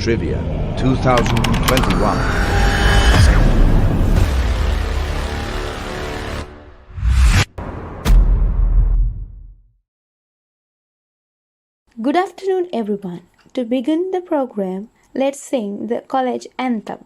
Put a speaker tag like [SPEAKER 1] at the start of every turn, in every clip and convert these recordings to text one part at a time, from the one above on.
[SPEAKER 1] Trivia 2021.
[SPEAKER 2] Good afternoon, everyone. To begin the program, let's sing the college anthem.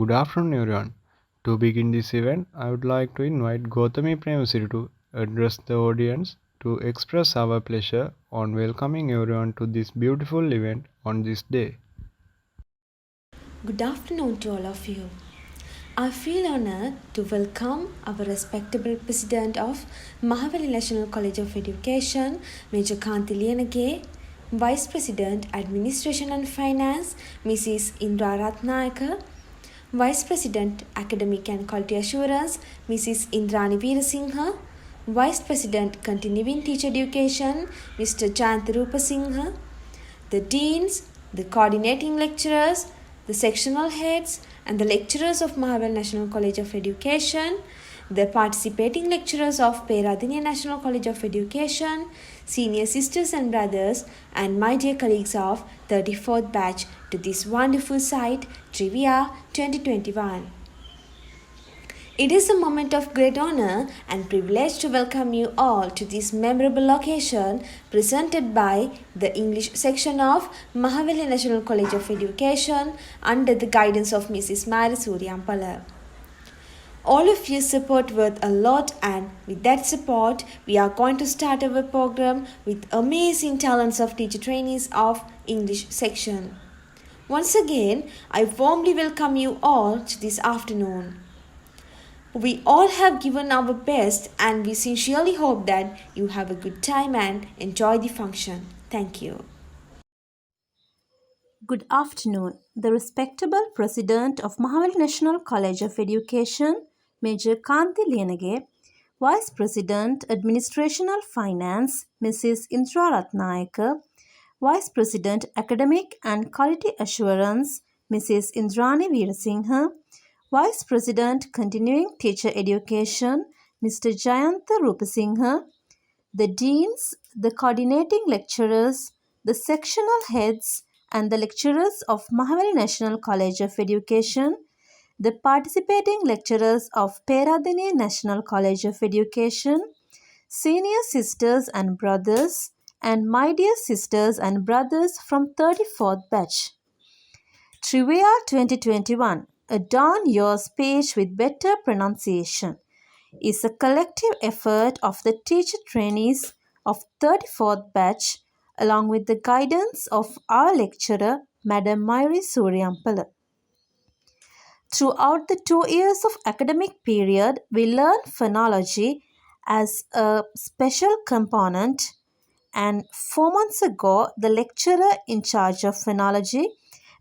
[SPEAKER 3] Good afternoon, everyone. To begin this event, I would like to invite Gautami Premasiri to address the audience to express our pleasure on welcoming everyone to this beautiful event on this day.
[SPEAKER 2] Good afternoon to all of you. I feel honored to welcome our respectable President of Mahavali National College of Education, Major Kanti Liyanage, Vice President Administration and Finance, Mrs. Indra Ratnayaka, Vice President Academic and Quality Assurance, Mrs. Indrani Veerasinghe, Vice President Continuing Teacher Education, Mr. Chantarupa Singha, the Deans, the Coordinating Lecturers, the Sectional Heads, and the Lecturers of Mahavali National College of Education, the participating lecturers of Peradeniya National College of Education, senior sisters and brothers, and my dear colleagues of 34th batch to this wonderful site, Trivia 2021. It is a moment of great honor and privilege to welcome you all to this memorable occasion presented by the English section of Mahavali National College of Education under the guidance of Mrs. Mary Suryampala. All of your support worth a lot, and with that support, we are going to start our program with amazing talents of teacher trainees of English section. Once again, I warmly welcome you all to this afternoon. We all have given our best, and we sincerely hope that you have a good time and enjoy the function. Thank you.
[SPEAKER 4] Good afternoon. The respectable President of Mahavali National College of Education, Major Kanti Liyanage, Vice President Administration and Finance, Mrs. Indra Ratnayaka, Vice President Academic and Quality Assurance, Mrs. Indrani Veerasinghe, Vice President Continuing Teacher Education, Mr. Jayantha Rupasinghe, the deans, the coordinating lecturers, the sectional heads, and the lecturers of Mahavali National College of Education, the participating lecturers of Peradeniya National College of Education, senior sisters and brothers, and my dear sisters and brothers from 34th batch. Trivia 2021, Adorn Your Speech with Better Pronunciation, is a collective effort of the teacher trainees of 34th batch along with the guidance of our lecturer, Madam Myri Suryampala. Throughout the 2 years of academic period, we learned phonology as a special component, and 4 months ago, the lecturer in charge of phonology,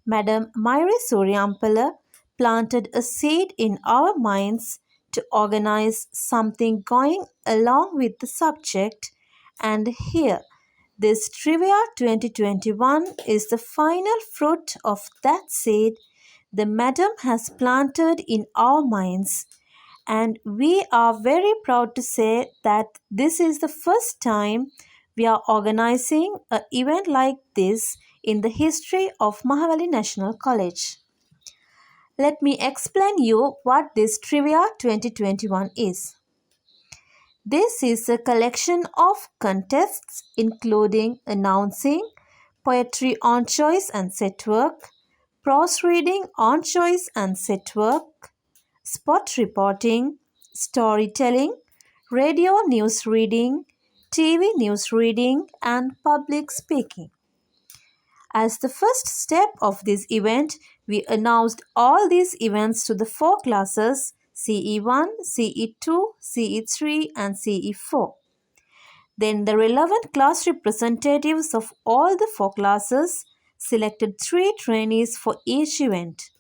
[SPEAKER 4] Madam Myri Suryampala, planted a seed in our minds to organize something going along with the subject, and here, this Trivia 2021 is the final fruit of that seed the Madam has planted in our minds, and we are very proud to say that this is the first time we are organizing an event like this in the history of Mahavali National College. Let me explain you what this Trivia 2021 is. This is a collection of contests including announcing, poetry on choice and set work, prose reading on choice and set work, spot reporting, storytelling, radio news reading, TV news reading, and public speaking. As the first step of this event, we announced all these events to the 4 classes CE1, CE2, CE3, and CE4. Then the relevant class representatives of all the 4 classes selected 3 trainees for each event,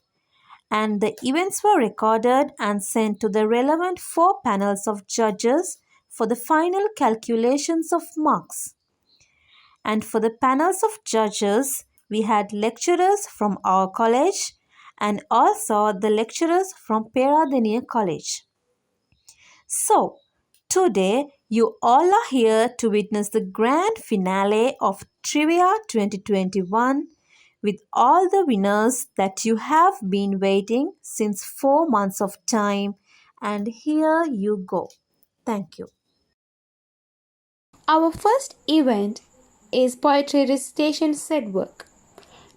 [SPEAKER 4] and the events were recorded and sent to the relevant 4 panels of judges for the final calculations of marks. And for the panels of judges, we had lecturers from our college and also the lecturers from Peradeniya College. So, today you all are here to witness the grand finale of Trivia 2021 with all the winners that you have been waiting since 4 months of time, and here you go. Thank you.
[SPEAKER 5] Our first event is poetry recitation set work.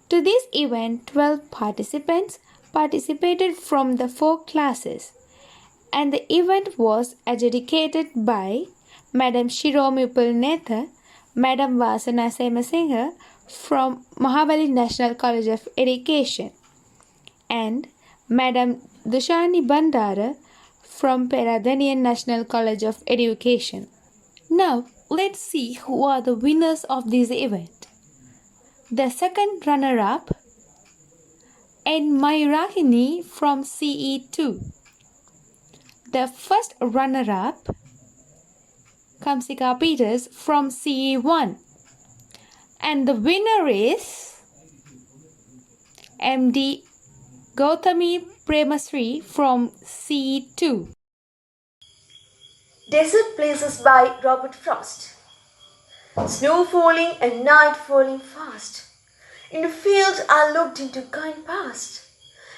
[SPEAKER 5] To this event, 12 participants participated from the 4 classes, and the event was adjudicated by Madam Shiromi Upulnetha, Madam Vasana Semasinghe from Mahavali National College of Education, and Madam Dushani Bandara from Peradeniya National College of Education. Now, let's see who are the winners of this event. The second runner-up, N. Mayurahini from CE2. The first runner-up, Kamsika Peters from CE1. And the winner is MD Gautami Premasri from CE2.
[SPEAKER 2] Desert Places by Robert Frost. Snow falling and night falling fast. In the field I looked into going past,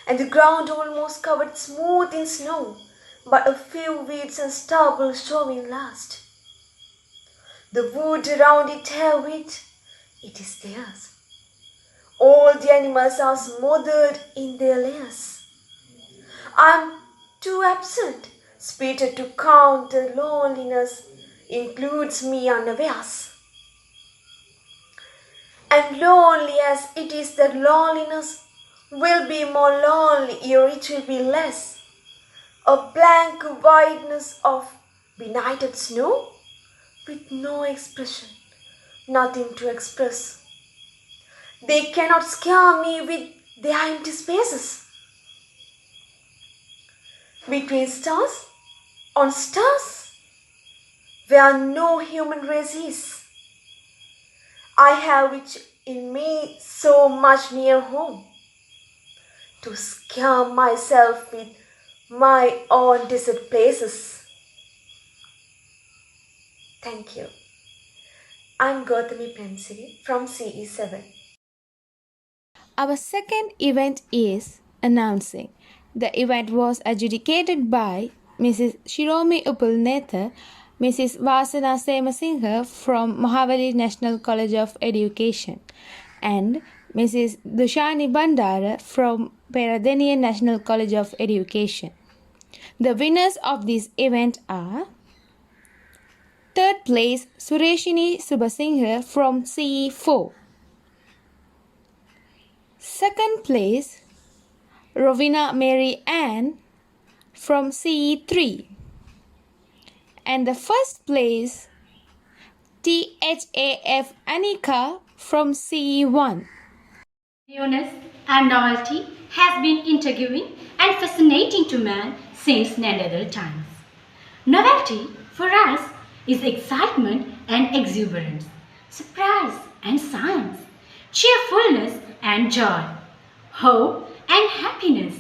[SPEAKER 2] and the ground almost covered smooth in snow, but a few weeds and stubble showing last. The wood around it have it is theirs. All the animals are smothered in their layers. I am too absent, spirited to count the loneliness, includes me unawares. And lonely as it is, that loneliness will be more lonely ere it will be less. A blank wideness of benighted snow with no expression, nothing to express. They cannot scare me with their empty spaces. Between stars, on stars, where no human race is, I have which in me so much near home, to scare myself with my own desert places. Thank you. I'm Gautami Premsiri from CE7.
[SPEAKER 5] Our second event is announcing. The event was adjudicated by Mrs. Shiromi Upulnetha, Mrs. Vasana Semasinghe from Mahavali National College of Education, and Mrs. Dushani Bandara from Peradeniya National College of Education. The winners of this event are: third place Sureshini Subasinghe from CE4. Second place Rovina Mary Ann from CE3. And the first place THAF Anika from CE1.
[SPEAKER 6] Newness and novelty has been intriguing and fascinating to man since Neanderthal times. Novelty for us is excitement and exuberance, surprise and science, cheerfulness and joy, hope and happiness,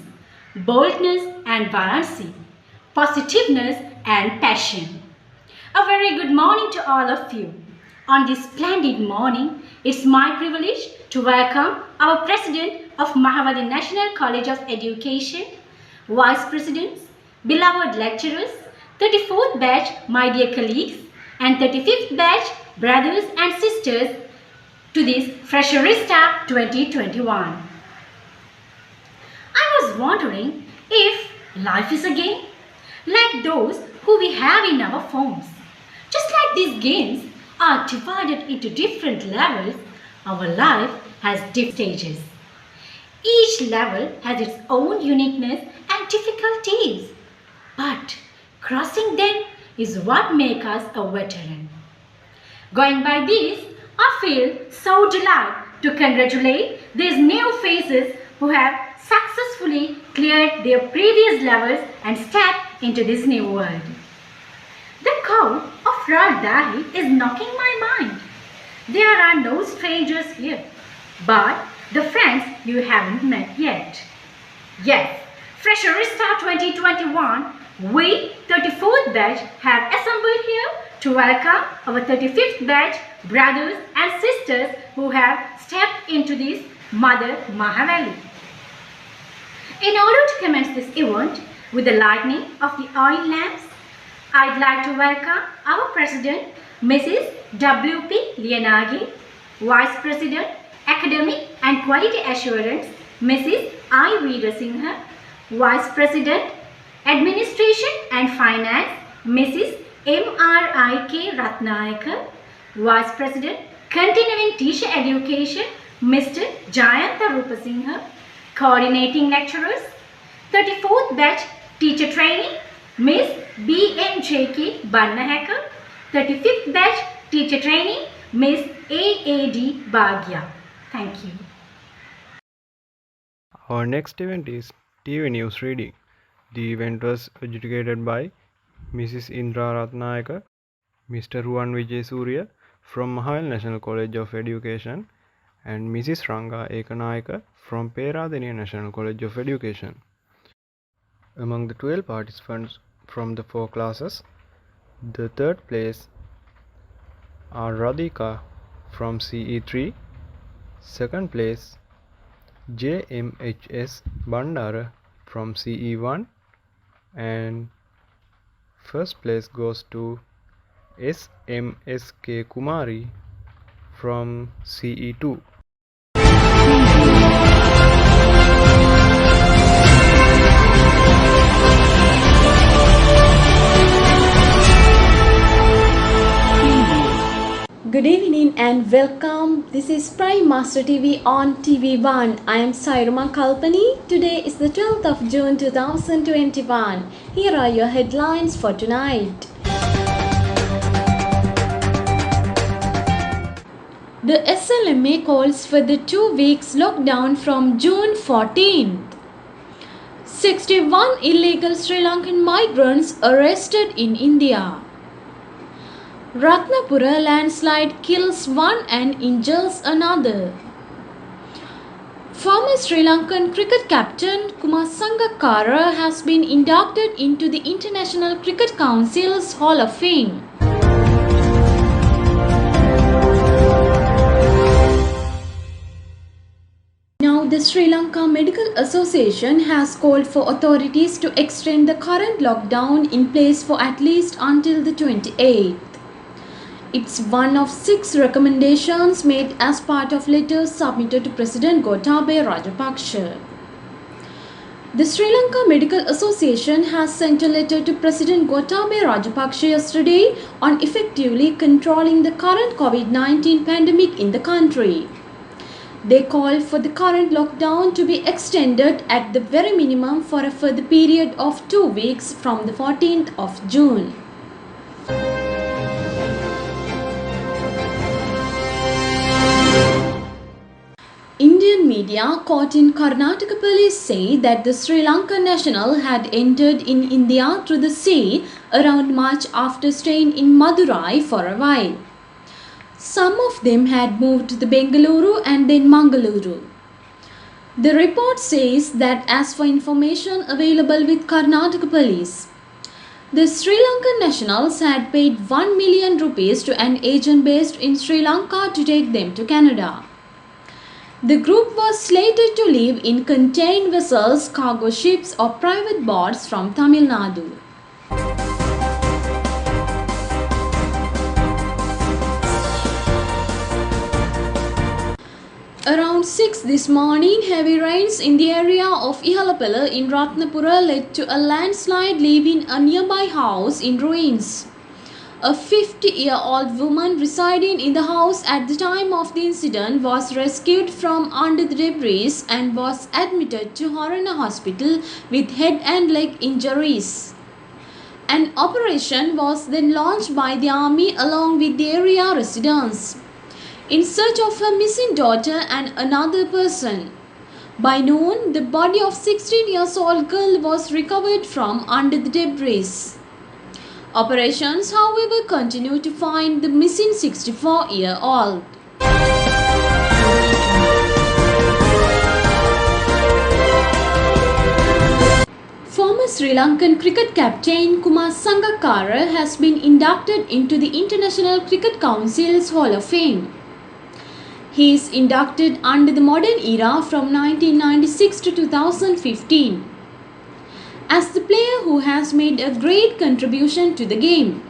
[SPEAKER 6] boldness and buoyancy, positiveness and passion. A very good morning to all of you. On this splendid morning, it's my privilege to welcome our President of Mahavali National College of Education, Vice Presidents, beloved lecturers, 34th batch, my dear colleagues, and 35th batch, brothers and sisters, to this Fresherista 2021. I was wondering if life is a game, like those who we have in our phones. Just like these games are divided into different levels, our life has different stages. Each level has its own uniqueness and difficulties, but crossing them is what makes us a veteran. Going by this, I feel so delighted to congratulate these new faces who have successfully cleared their previous levels and stepped into this new world. The call of Royal Dahi is knocking my mind. There are no strangers here, but the friends you haven't met yet. Yes, Fresherista 2021, we 34th batch have assembled here to welcome our 35th batch brothers and sisters who have stepped into this Mother Mahavali. In order to commence this event with the lighting of the oil lamps, I'd like to welcome our President, Mrs. W.P. Lianagi, Vice President, Academic and Quality Assurance, Mrs. I. Veerasinghe, Vice President, Administration and Finance, Mrs. M.R.I.K. Ratnayaka, Vice President, Continuing Teacher Education, Mr. Jayanta Rupasinghe, Coordinating Lecturers, 34th Batch Teacher Training, Ms. B.M.J.K. Bannahekar, 35th Batch Teacher Training, Ms. A.A.D. Bhagya. Thank you.
[SPEAKER 3] Our next event is TV News Reading. The event was adjudicated by Mrs. Indra Ratnayaka, Mr. Ruan Vijay Surya from Mahavali National College of Education, and Mrs. Ranga Ekanayaka from Peradeniya National College of Education. Among the 12 participants from the 4 classes, the third place are Radhika from CE3, second place JMHS Bandara from CE1, and first place goes to SMSK Kumari from CE2.
[SPEAKER 2] Good evening and welcome. This is Prime Master TV on TV1. I am Sairuma Kalpani. Today is the 12th of June 2021. Here are your headlines for tonight. The SLMA calls for the 2 weeks lockdown from June 14th. 61 illegal Sri Lankan migrants arrested in India. Ratnapura landslide kills one and injures another. Former Sri Lankan cricket captain Kumar Sangakkara has been inducted into the International Cricket Council's Hall of Fame. Now, the Sri Lanka Medical Association has called for authorities to extend the current lockdown in place for at least until the 28th. It's one of 6 recommendations made as part of letters submitted to President Gotabaya Rajapaksa. The Sri Lanka Medical Association has sent a letter to President Gotabaya Rajapaksa yesterday on effectively controlling the current COVID-19 pandemic in the country. They call for the current lockdown to be extended at the very minimum for a further period of 2 weeks from the 14th of June. Indian media caught in Karnataka police say that the Sri Lankan national had entered in India through the sea around March after staying in Madurai for a while. Some of them had moved to the Bengaluru and then Mangaluru. The report says that as for information available with Karnataka police, the Sri Lankan nationals had paid 1 million rupees to an agent based in Sri Lanka to take them to Canada. The group was slated to leave in contained vessels, cargo ships or private boats from Tamil Nadu. Around 6 this morning, heavy rains in the area of Ihalapala in Ratnapura led to a landslide, leaving a nearby house in ruins. A 50-year-old woman residing in the house at the time of the incident was rescued from under the debris and was admitted to Horana Hospital with head and leg injuries. An operation was then launched by the army along with the area residents in search of her missing daughter and another person. By noon, the body of 16-year-old girl was recovered from under the debris. Operations, however, continue to find the missing 64-year-old. Former Sri Lankan cricket captain Kumar Sangakkara has been inducted into the International Cricket Council's Hall of Fame. He is inducted under the modern era from 1996 to 2015 as the player who has made a great contribution to the game.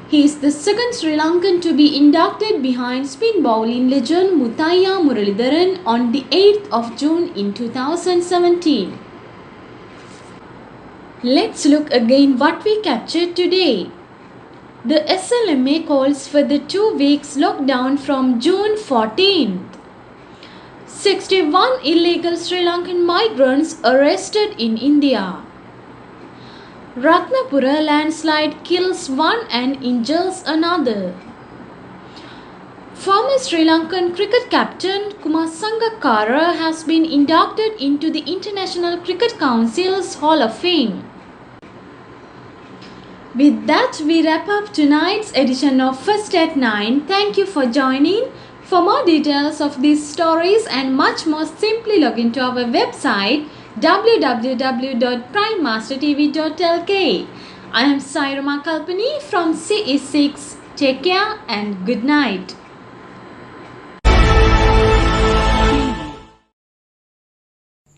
[SPEAKER 2] He is the second Sri Lankan to be inducted behind spin bowling legend Muthaiya Muralidharan on the 8th of June in 2017. Let's look again what we captured today. The SLMA calls for the 2 weeks lockdown from June 14th. 61 illegal Sri Lankan migrants arrested in India. Ratnapura landslide kills one and injures another. Former Sri Lankan cricket captain Kumar Sangakkara has been inducted into the International Cricket Council's Hall of Fame. With that, we wrap up tonight's edition of First at 9. Thank you for joining. For more details of these stories and much more, simply log into our website www.primemastertv.lk. I am Sairama Kalpani from CE6. Take care and good night.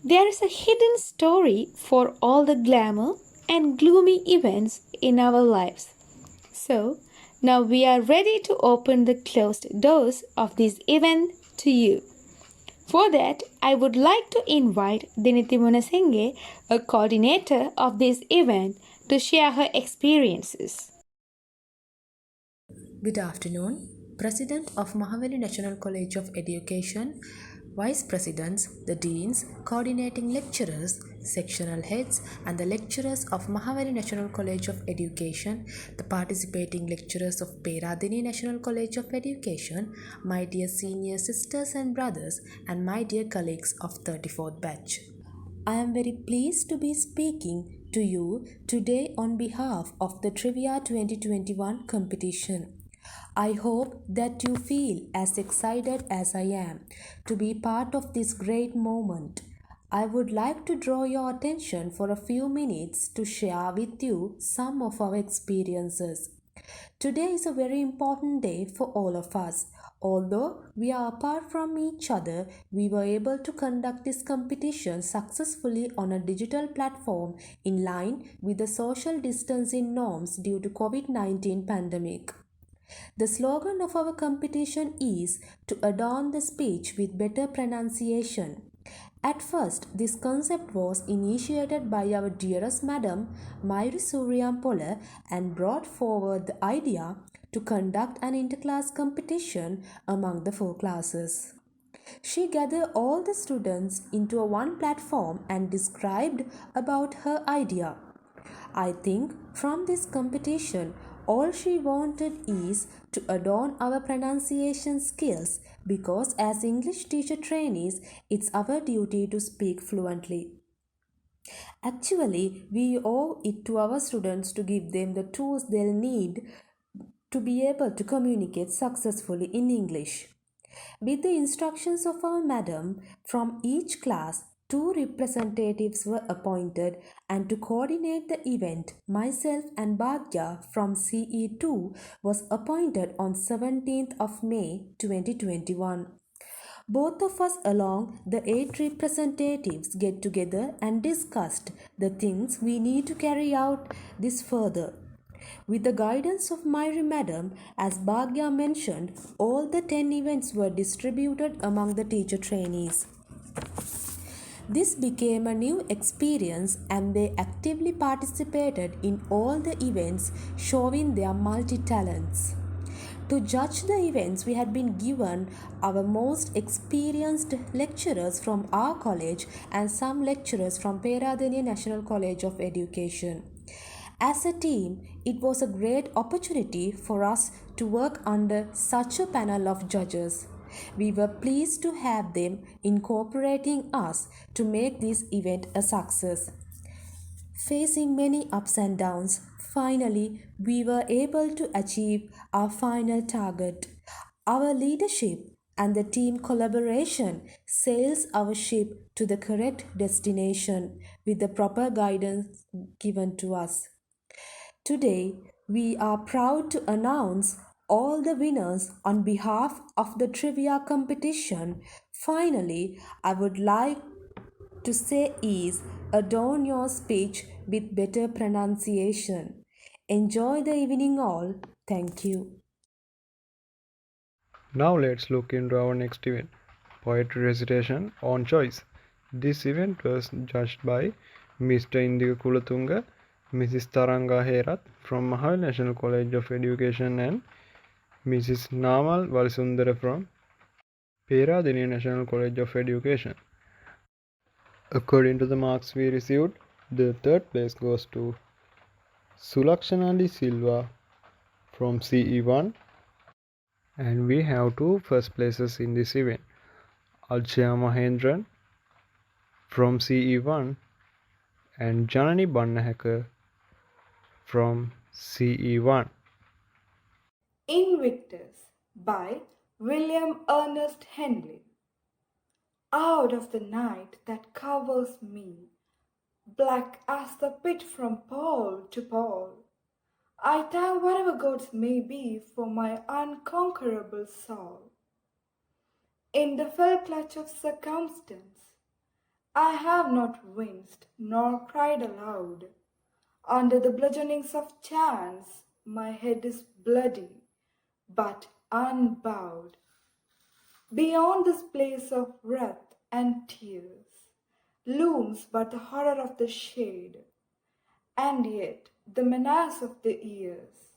[SPEAKER 5] There is a hidden story for all the glamour and gloomy events in our lives. So, now we are ready to open the closed doors of this event to you. For that, I would like to invite Diniti Munasenge, a coordinator of this event, to share her experiences.
[SPEAKER 7] Good afternoon. President of Mahavali National College of Education, Vice Presidents, the Deans, Coordinating Lecturers, Sectional Heads and the Lecturers of Mahavali National College of Education, the participating lecturers of Peradini National College of Education, my dear senior sisters and brothers and my dear colleagues of 34th batch. I am very pleased to be speaking to you today on behalf of the Trivia 2021 competition. I hope that you feel as excited as I am to be part of this great moment. I would like to draw your attention for a few minutes to share with you some of our experiences. Today is a very important day for all of us.
[SPEAKER 4] Although we are apart from each other, we were able to conduct this competition successfully on a digital platform in line with the social distancing norms due to COVID-19 pandemic. The slogan of our competition is to adorn the speech with better pronunciation. At first, this concept was initiated by our dearest Madam Mayuri Suryampola and brought forward the idea to conduct an interclass competition among the 4 classes. She gathered all the students into a one platform and described about her idea. I think from this competition, all she wanted is to adorn our pronunciation skills because as English teacher trainees, it's our duty to speak fluently. Actually, we owe it to our students to give them the tools they'll need to be able to communicate successfully in English. With the instructions of our madam, from each class, 2 representatives were appointed, and to coordinate the event, myself and Bhagya from CE2 was appointed on 17th of May 2021. Both of us along the 8 representatives get together and discussed the things we need to carry out this further. With the guidance of Myri Madam, as Bhagya mentioned, all the 10 events were distributed among the teacher trainees. This became a new experience and they actively participated in all the events, showing their multi-talents. To judge the events, we had been given our most experienced lecturers from our college and some lecturers from Peradeniya National College of Education. As a team, it was a great opportunity for us to work under such a panel of judges. We were pleased to have them incorporating us to make this event a success. Facing many ups and downs, finally we were able to achieve our final target. Our leadership and the team collaboration sails our ship to the correct destination with the proper guidance given to us. Today, we are proud to announce all the winners on behalf of the trivia competition. Finally, I would like to say is adorn your speech with better pronunciation. Enjoy the evening all. Thank you.
[SPEAKER 3] Now let's look into our next event, Poetry Recitation on Choice. This event was judged by Mr. Indika Kulatunga, Mrs. Taranga Herath from Mahavel National College of Education and Mrs. Namal Valsundara from Peradeniya National College of Education. According to the marks we received, the third place goes to Sulakshana De Silva from CE1, and we have 2 first places in this event, Alchaya Mahendran from CE1 and Janani Bannahaka from CE1.
[SPEAKER 8] Invictus by William Ernest Henley. Out of the night that covers me, black as the pit from pole to pole, I thank whatever gods may be for my unconquerable soul. In the fell clutch of circumstance, I have not winced nor cried aloud. Under the bludgeonings of chance, my head is bloody, but unbowed. Beyond this place of wrath and tears looms but the horror of the shade, and yet the menace of the years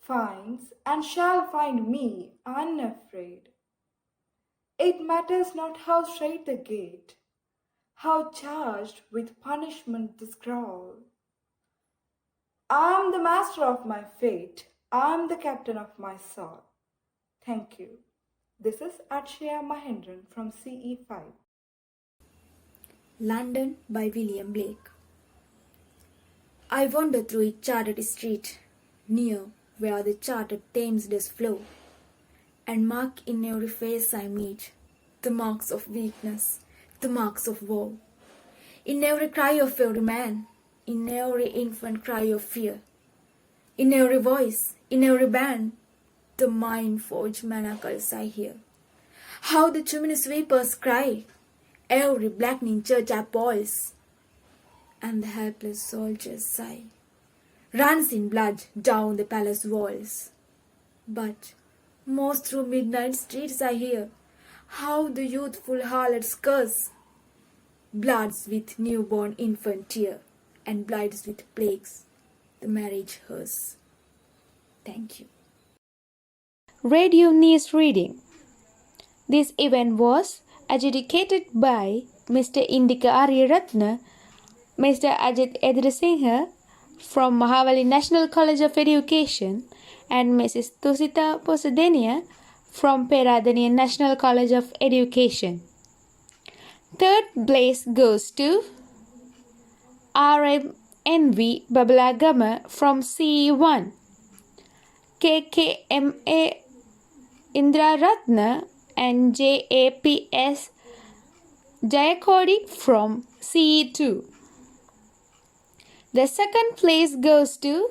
[SPEAKER 8] finds and shall find me unafraid. It matters not how strait the gate, how charged with punishment the scroll. I am the master of my fate, I am the captain of my soul. Thank you. This is Alchaya Mahendran from CE5.
[SPEAKER 9] London by William Blake. I wander through each charted street, near where the charted Thames does flow, and mark in every face I meet the marks of weakness, the marks of woe. In every cry of every man, in every infant cry of fear, in every voice, in every band, The mind-forged manacles I hear. How the chimney sweepers cry. Every blackening church appalls. And the helpless soldiers sigh. Runs in blood down the palace walls. But most through midnight streets I hear how the youthful harlots curse. Bloods with newborn infant tear, and blights with plagues the marriage hearse. Thank you.
[SPEAKER 5] Radio News Reading. This event was adjudicated by Mr. Indika Aryaratna, Mr. Ajit Edrasinghe from Mahavali National College of Education, and Mrs. Tusita Posadenia from Peradeniya National College of Education. Third place goes to RMNV Babalagama from CE1, KKMA Indra Ratna and JAPS Jayakodi from CE2. The second place goes to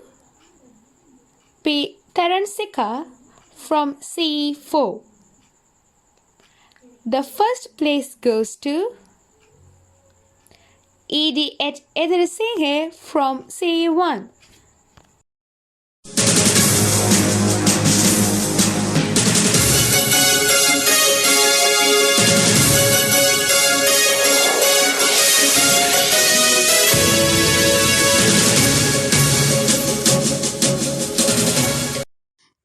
[SPEAKER 5] P. Taransika from CE4. The first place goes to EDH Edrasinghe from CE1.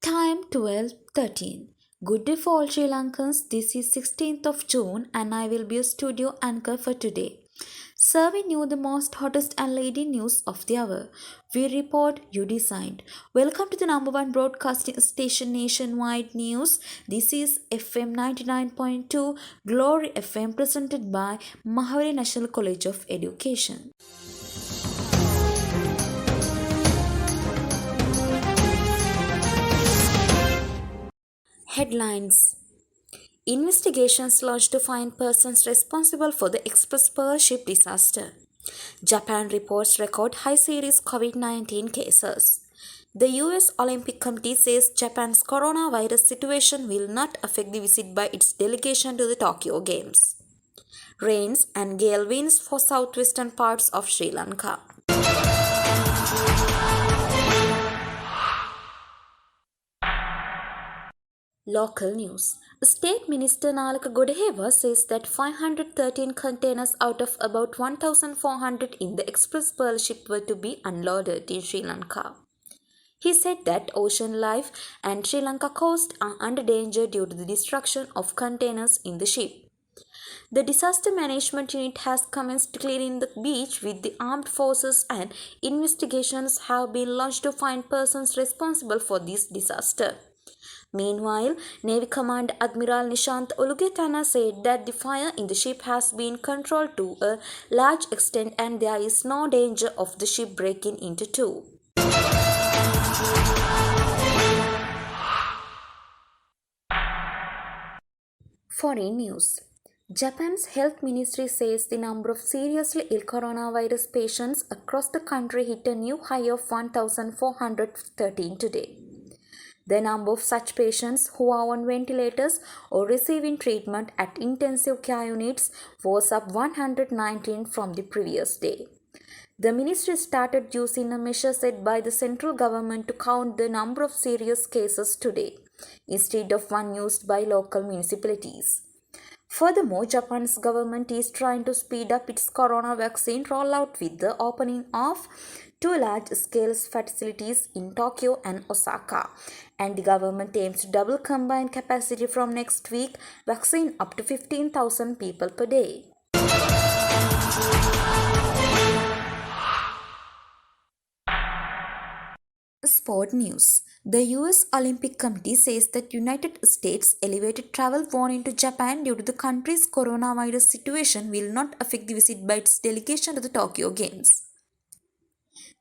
[SPEAKER 2] Time 12:13. Good day for all Sri Lankans. This is 16th of June and I will be a studio anchor for today. Serving you the most hottest and leading news of the hour. We report, you decide. Welcome to the number one broadcasting station nationwide news. This is FM 99.2 Glory FM presented by Mahavali National College of Education. Headlines. Investigations launched to find persons responsible for the Express Pearl ship disaster. Japan reports record high series COVID-19 cases. The US Olympic Committee says Japan's coronavirus situation will not affect the visit by its delegation to the Tokyo Games. Rains and gale winds for southwestern parts of Sri Lanka. Local news. State Minister Nalaka Godeheva says that 513 containers out of about 1,400 in the Express Pearl ship were to be unloaded in Sri Lanka. He said that ocean life and Sri Lanka coast are under danger due to the destruction of containers in the ship. The Disaster Management Unit has commenced clearing the beach with the armed forces and investigations have been launched to find persons responsible for this disaster. Meanwhile, Navy Commander Admiral Nishant Ulugetana said that the fire in the ship has been controlled to a large extent and there is no danger of the ship breaking into two. Foreign news. Japan's health ministry says the number of seriously ill coronavirus patients across the country hit a new high of 1,413 today. The number of such patients who are on ventilators or receiving treatment at intensive care units was up 119 from the previous day. The ministry started using a measure set by the central government to count the number of serious cases today, instead of one used by local municipalities. Furthermore, Japan's government is trying to speed up its corona vaccine rollout with the opening of two large-scale facilities in Tokyo and Osaka, and the government aims to double combined capacity from next week, vaccine up to 15,000 people per day. Sport news. The US Olympic Committee says that United States elevated travel warning to Japan due to the country's coronavirus situation will not affect the visit by its delegation to the Tokyo Games.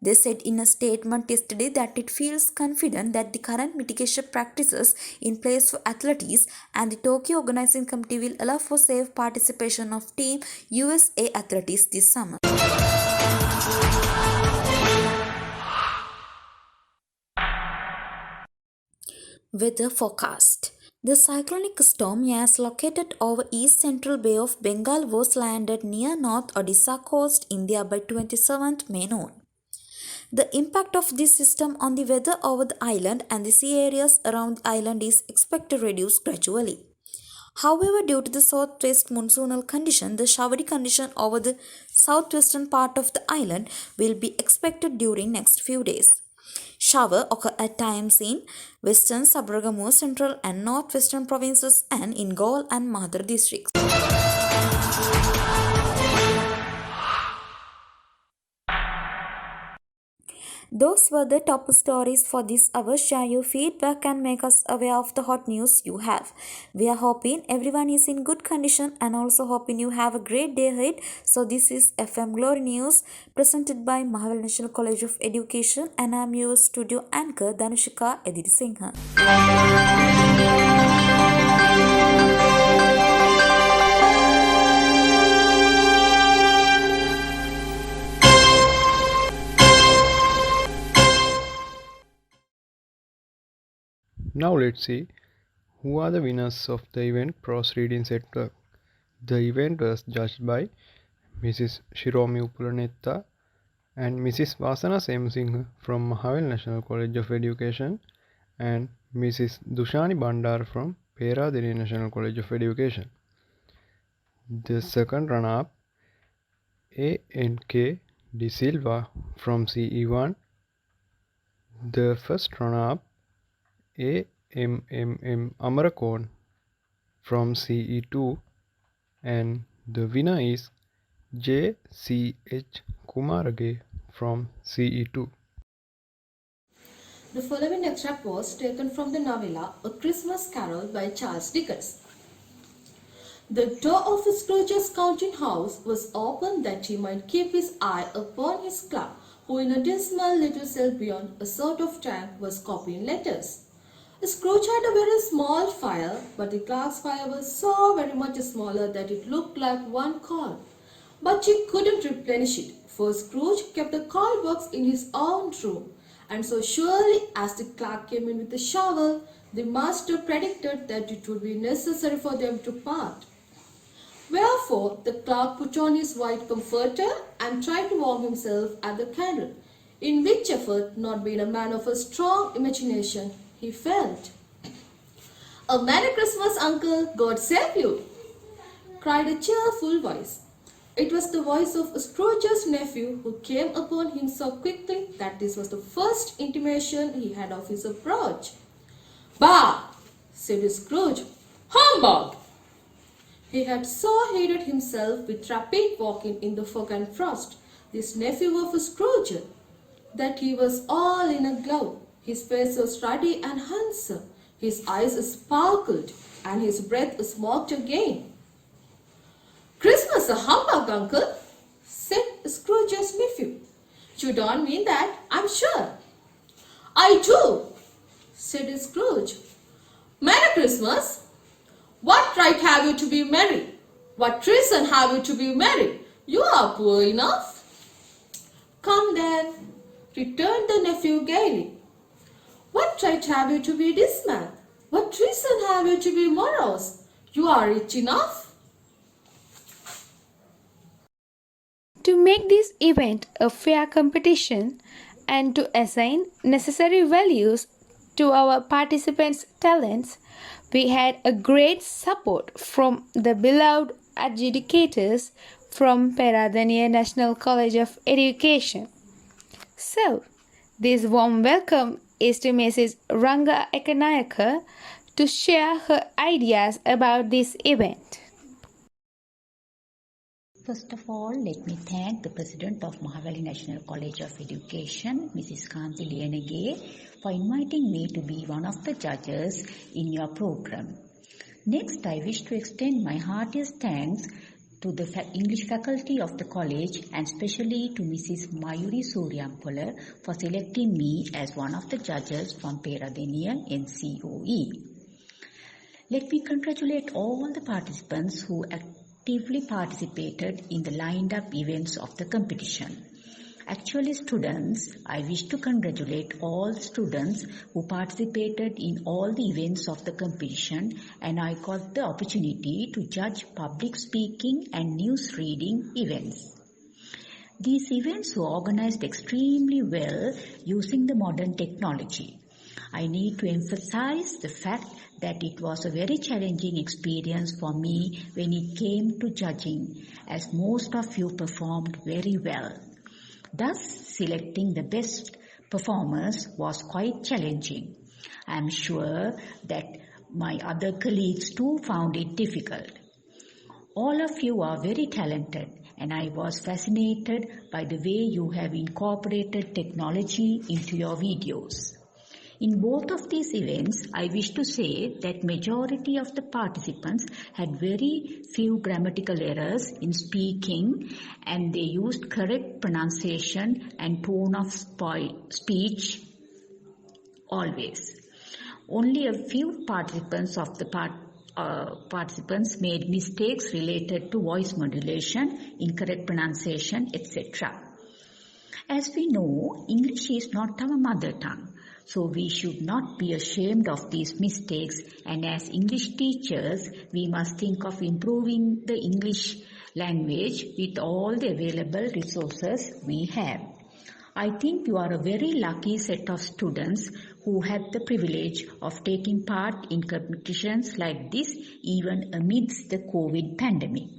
[SPEAKER 2] They said in a statement yesterday that it feels confident that the current mitigation practices in place for athletes and the Tokyo Organizing Committee will allow for safe participation of Team USA athletes this summer.
[SPEAKER 9] Weather forecast. The cyclonic storm as located over East Central Bay of Bengal was landed near North Odisha coast, India by 27th May noon. The impact of this system on the weather over the island and the sea areas around the island is expected to reduce gradually. However, due to the southwest monsoonal condition, the showery condition over the southwestern part of the island will be expected during next few days. Shower occur at times in western, Sabaragamuwa, central and northwestern provinces and in Gaul and Madhur districts. Those were the top stories for this hour. Share your feedback and make us aware of the hot news you have. We are hoping everyone is in good condition and also hoping you have a great day ahead. So this is FM Glory News presented by Mahavel National College of Education and I am your studio anchor Dhanushika Ediri Singha.
[SPEAKER 3] Now let's see who are the winners of the event Prose Reading Network. The event was judged by Mrs. Shiromi Upulanetta and Mrs. Vasana Semsingh from Mahavel National College of Education and Mrs. Dushani Bandar from Peradeniya National College of Education. The second runner-up A.N.K. De Silva from CE1. The first runner-up A.M.M.M. Amarakon from CE2 and the winner is J.C.H. Kumarage from CE2.
[SPEAKER 10] The following extract was taken from the novella A Christmas Carol by Charles Dickens. The door of Scrooge's counting house was open that he might keep his eye upon his clerk, who in a dismal little cell beyond a sort of tank was copying letters. Scrooge had a very small fire, but the clerk's fire was so very much smaller that it looked like one coal. But he couldn't replenish it, for Scrooge kept the coal box in his own room, and so surely as the clerk came in with the shovel, the master predicted that it would be necessary for them to part. Wherefore the clerk put on his white comforter and tried to warm himself at the candle, in which effort, not being a man of a strong imagination, he felt. "A Merry Christmas, Uncle! God save you!" cried a cheerful voice. It was the voice of Scrooge's nephew, who came upon him so quickly that this was the first intimation he had of his approach. "Bah!" said Scrooge. "Humbug!" He had so heated himself with rapid walking in the fog and frost, this nephew of Scrooge, that he was all in a glow. His face was ruddy and handsome, his eyes sparkled, and his breath smoked again. "Christmas a humbug, Uncle," said Scrooge's nephew. "You don't mean that, I'm sure." "I do," said Scrooge. "Merry Christmas! What right have you to be merry? What reason have you to be merry? You are poor enough." "Come then," returned the nephew gaily. "What right have you to be dismal? What reason have you to be morose? You are rich enough."
[SPEAKER 5] To make this event a fair competition and to assign necessary values to our participants' talents, we had a great support from the beloved adjudicators from Peradeniya National College of Education. So, this warm welcome is to Mrs. Ranga Ekanayaka to share her ideas about this event.
[SPEAKER 11] First of all, let me thank the President of Mahaveli National College of Education, Mrs. Kanti Liyanage, for inviting me to be one of the judges in your program. Next, I wish to extend my heartiest thanks to the English faculty of the college and especially to Mrs. Mayuri Suryampala for selecting me as one of the judges from Peradeniya NCOE. Let me congratulate all the participants who actively participated in the lined up events of the competition. Actually, students, I wish to congratulate all students who participated in all the events of the competition, and I got the opportunity to judge public speaking and news reading events. These events were organized extremely well using the modern technology. I need to emphasize the fact that it was a very challenging experience for me when it came to judging, as most of you performed very well. Thus, selecting the best performers was quite challenging. I am sure that my other colleagues too found it difficult. All of you are very talented, and I was fascinated by the way you have incorporated technology into your videos. In both of these events, I wish to say that majority of the participants had very few grammatical errors in speaking, and they used correct pronunciation and tone of speech always. Only a few participants made mistakes related to voice modulation, incorrect pronunciation, etc. As we know, English is not our mother tongue. So we should not be ashamed of these mistakes, and as English teachers, we must think of improving the English language with all the available resources we have. I think you are a very lucky set of students who had the privilege of taking part in competitions like this even amidst the COVID pandemic.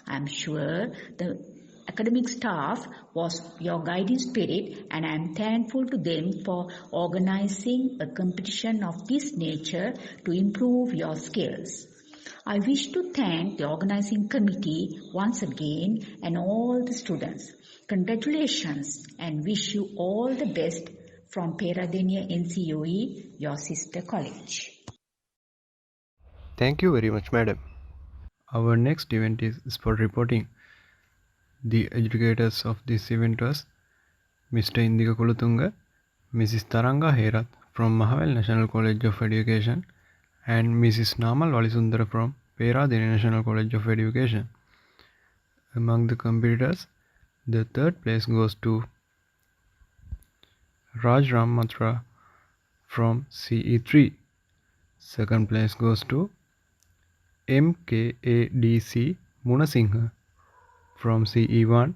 [SPEAKER 11] I am sure the academic staff was your guiding spirit, and I am thankful to them for organizing a competition of this nature to improve your skills. I wish to thank the organizing committee once again and all the students. Congratulations and wish you all the best from Peradeniya NCOE, your sister college.
[SPEAKER 3] Thank you very much, madam. Our next event is sport reporting. The educators of this event was Mr. Indika Kulutunga, Mrs. Taranga Herath from Mahavel National College of Education, and Mrs. Namal Walisundara from Peradeniya National College of Education. Among the competitors, the third place goes to Raj Ram Matra from CE3. Second place goes to MKADC Munasinghe from CE1,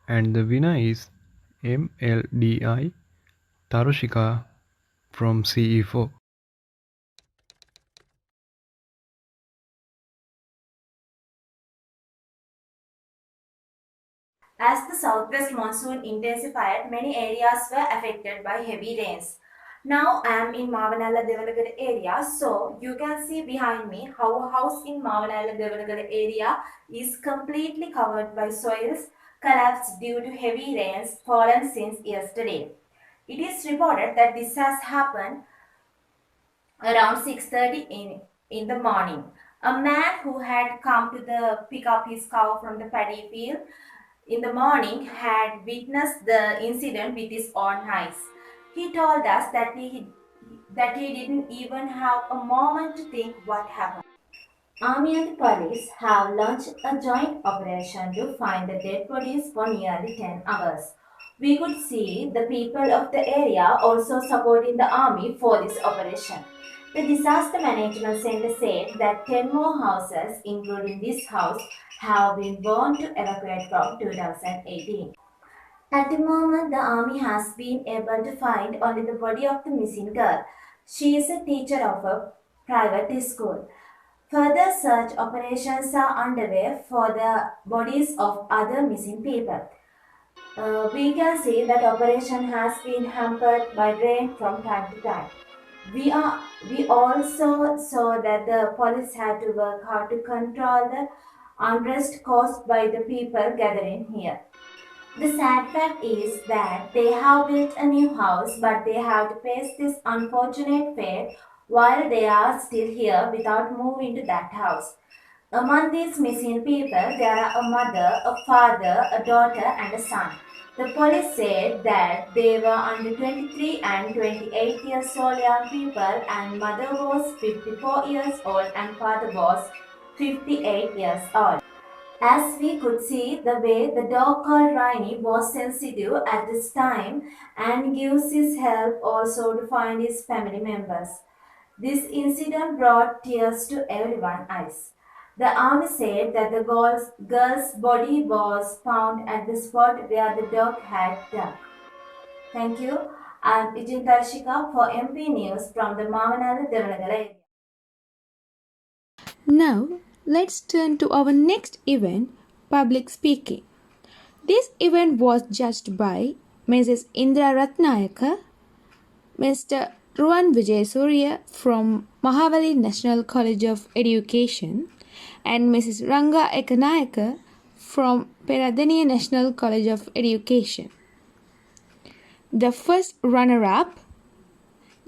[SPEAKER 3] and the winner is MLDI Tarushika from CE4.
[SPEAKER 12] As the southwest monsoon intensified, many areas were affected by heavy rains. Now I am in Mavanala Devanagara area, so you can see behind me how a house in Mavanala Devanagara area is completely covered by soils collapsed due to heavy rains fallen since yesterday. It is reported that this has happened around 6:30 in the morning. A man who had come to pick up his cow from the paddy field in the morning had witnessed the incident with his own eyes. He told us that he didn't even have a moment to think what happened. Army and police have launched a joint operation to find the dead bodies for nearly 10 hours. We could see the people of the area also supporting the army for this operation. The Disaster Management Center said that 10 more houses, including this house, have been warned to evacuate from 2018. At the moment, the army has been able to find only the body of the missing girl. She is a teacher of a private school. Further search operations are underway for the bodies of other missing people. We can see that operation has been hampered by rain from time to time. We also saw that the police had to work hard to control the unrest caused by the people gathering here. The sad fact is that they have built a new house, but they have to face this unfortunate fate while they are still here without moving to that house. Among these missing people, there are a mother, a father, a daughter, and a son. The police said that they were under 23 and 28 years old young people, and mother was 54 years old and father was 58 years old. As we could see, the way the dog called Rainy was sensitive at this time and gives his help also to find his family members. This incident brought tears to everyone's eyes. The army said that the girl's body was found at the spot where the dog had died. Thank you. I'm Ijin Tarshika for MP News from the Mavanala Devanagala area.
[SPEAKER 5] Now, let's turn to our next event, public speaking. This event was judged by Mrs. Indra Ratnayaka, Mr. Ruwan Vijayasuriya from Mahavali National College of Education, and Mrs. Ranga Ekanayaka from Peradeniya National College of Education. The first runner-up,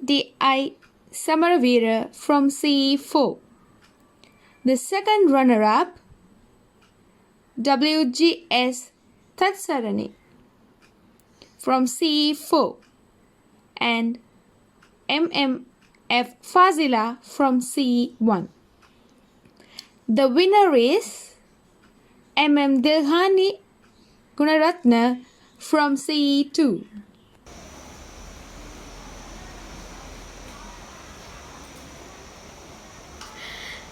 [SPEAKER 5] D.I. Samaravira from CE4. The second runner-up, W.G.S. Tatsarani from CE4 and M.M.F. Fazila from CE1. The winner is M.M. Dilhani Gunaratna from CE2.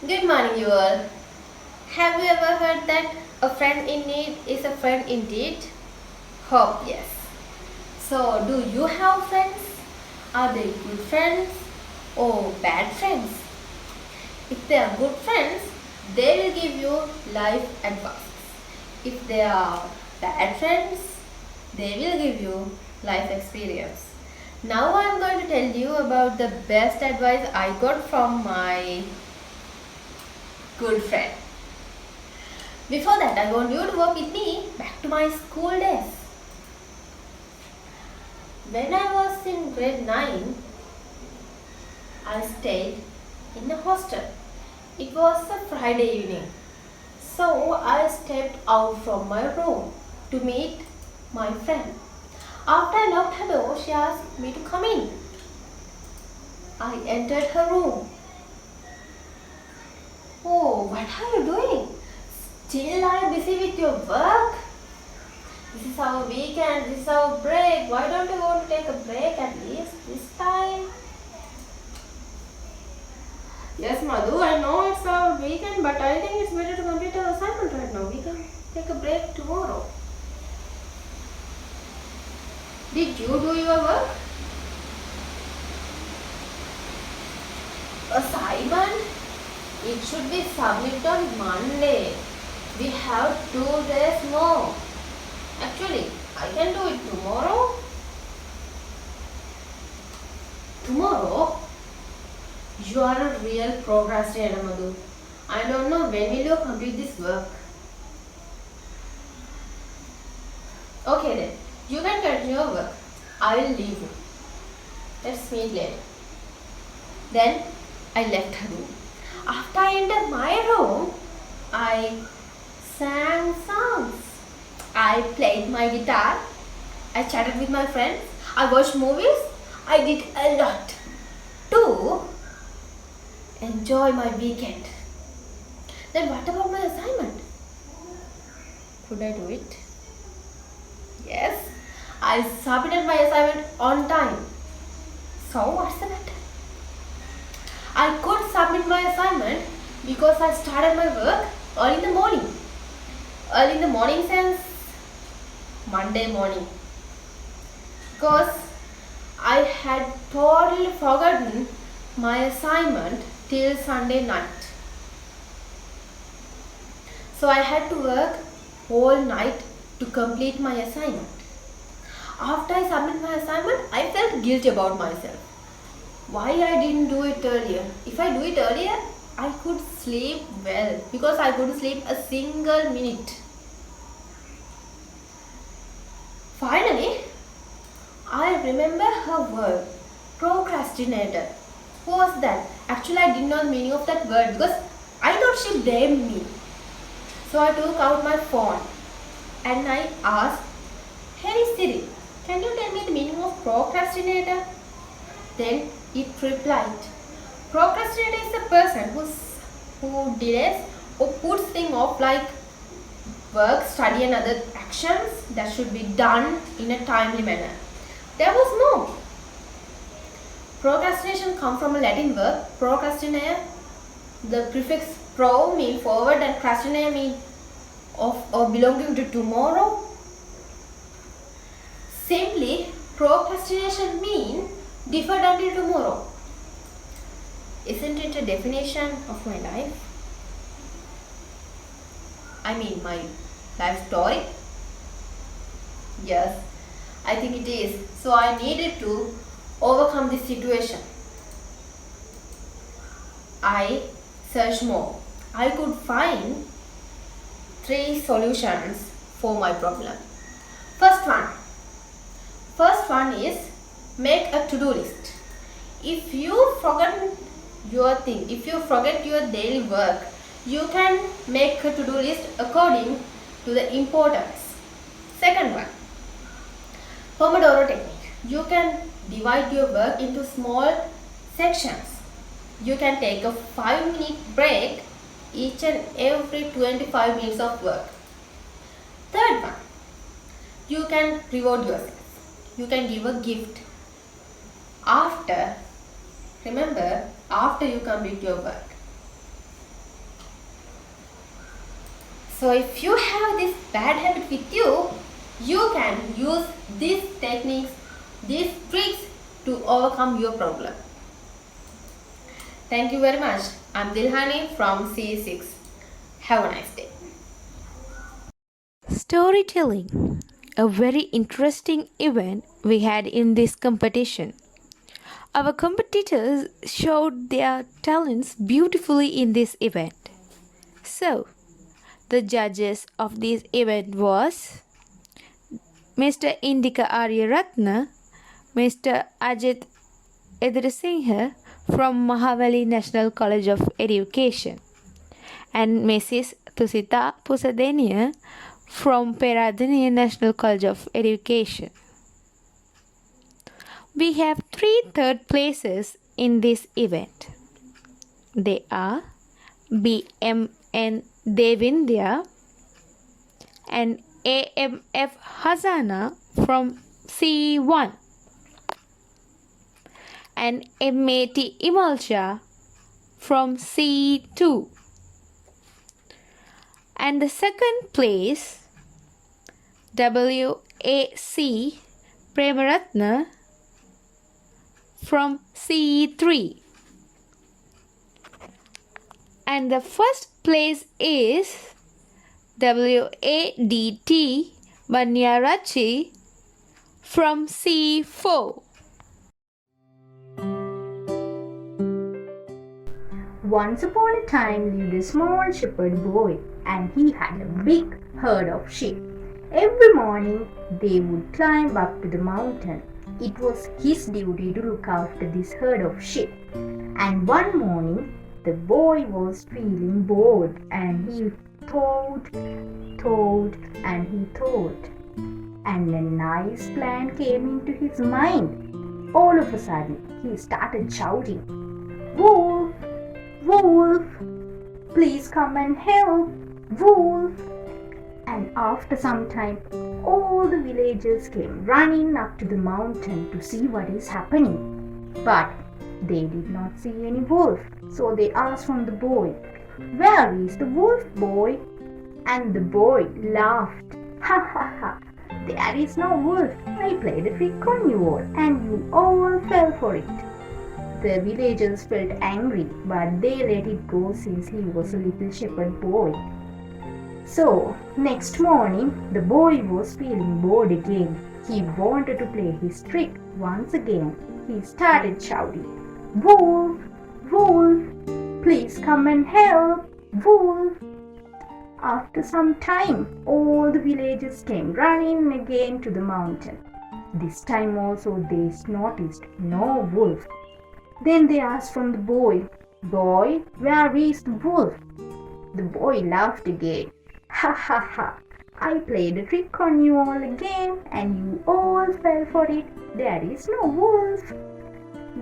[SPEAKER 13] Good morning, you all. Have you ever heard that a friend in need is a friend indeed? Hope yes. So, do you have friends? Are they good friends or bad friends? If they are good friends, they will give you life advice. If they are bad friends, they will give you life experience. Now I am going to tell you about the best advice I got from my good friend. Before that, I want you to walk with me back to my school days. When I was in grade 9, I stayed in a hostel. It was a Friday evening. So I stepped out from my room to meet my friend. After I locked her door, she asked me to come in. I entered her room. Oh, what are you doing? Still are you busy with your work? This is our weekend, this is our break. Why don't you want to take a break at least this time? Yes, Madhu, I know it's our weekend, but I think it's better to complete our assignment right now. We can take a break tomorrow. Did you do your work? Assignment? It should be submitted on Monday. We have 2 days more. Actually, I can do it tomorrow. Tomorrow? You are a real procrastinator, Madhu. I don't know when will you complete this work. Okay then, you can continue your work. I will leave you. Let's meet later. Then I left her room. After I entered my room, I sang songs. I played my guitar. I chatted with my friends. I watched movies. I did a lot to enjoy my weekend. Then what about my assignment? Could I do it? Yes, I submitted my assignment on time. So what's the matter? I could submit my assignment because I started my work early in the morning. Early in the morning sense Monday morning. Because I had totally forgotten my assignment till Sunday night. So I had to work all night to complete my assignment. After I submitted my assignment, I felt guilty about myself. Why I didn't do it earlier? If I do it earlier, I could sleep well because I couldn't sleep a single minute. Finally, I remember her word, procrastinator. Who was that? Actually, I didn't know the meaning of that word because I thought she blamed me. So I took out my phone and I asked, "Hey Siri, can you tell me the meaning of procrastinator?" Then it replied, procrastinator is a person who delays or puts things off like work, study and other actions that should be done in a timely manner. There was no. Procrastination comes from a Latin verb, procrastinare. The prefix pro means forward and crastinare means of or belonging to tomorrow. Simply, procrastination means deferred until tomorrow. Isn't it a definition of my life? I mean my life story? Yes, I think it is. So I needed to overcome this situation. I searched more. I could find 3 solutions for my problem. First one is make a to-do list. If you forget your daily work, you can make a to-do list according to the importance. Second one, Pomodoro technique. You can divide your work into small sections. You can take a 5-minute break each and every 25 minutes of work. Third one, you can reward yourself. You can give a gift after you complete your work. So if you have this bad habit with you, you can use these techniques, these tricks to overcome your problem. Thank you very much. I'm Dilhani from CE6. Have a nice day.
[SPEAKER 2] Storytelling, a very interesting event we had in this competition. Our competitors showed their talents beautifully in this event. So, the judges of this event was Mr. Indika Aryaratna, Mr. Ajit Edrasinghe from Mahavali National College of Education, and Mrs. Tusita Pusadenia from Peradeniya National College of Education. We have 3 third places in this event. They are BMN Devindya and AMF Hazana from C1 and MAT Imalcha from C2. And the second place, WAC Premaratna from C3. And the first place is WADT Banyarachi from C4.
[SPEAKER 14] Once upon a time lived a small shepherd boy, and he had a big herd of sheep. Every morning they would climb up to the mountain. It was his duty to look after this herd of sheep. And one morning the boy was feeling bored, and he thought, and he thought. And a nice plan came into his mind. All of a sudden he started shouting, "Wolf! Wolf! Please come and help! Wolf!" And after some time, all the villagers came running up to the mountain to see what is happening. But they did not see any wolf, so they asked from the boy, "Where is the wolf, boy?" And the boy laughed. "Ha ha ha! There is no wolf. I played a trick on you all, and you all fell for it." The villagers felt angry, but they let it go since he was a little shepherd boy. So, next morning, the boy was feeling bored again. He wanted to play his trick once again. He started shouting, "Wolf! Wolf! Please come and help! Wolf!" After some time, all the villagers came running again to the mountain. This time also they noticed no wolf. Then they asked from the boy, "Boy, where is the wolf?" The boy laughed again. "Ha ha ha! I played a trick on you all again, and you all fell for it. There is no wolf."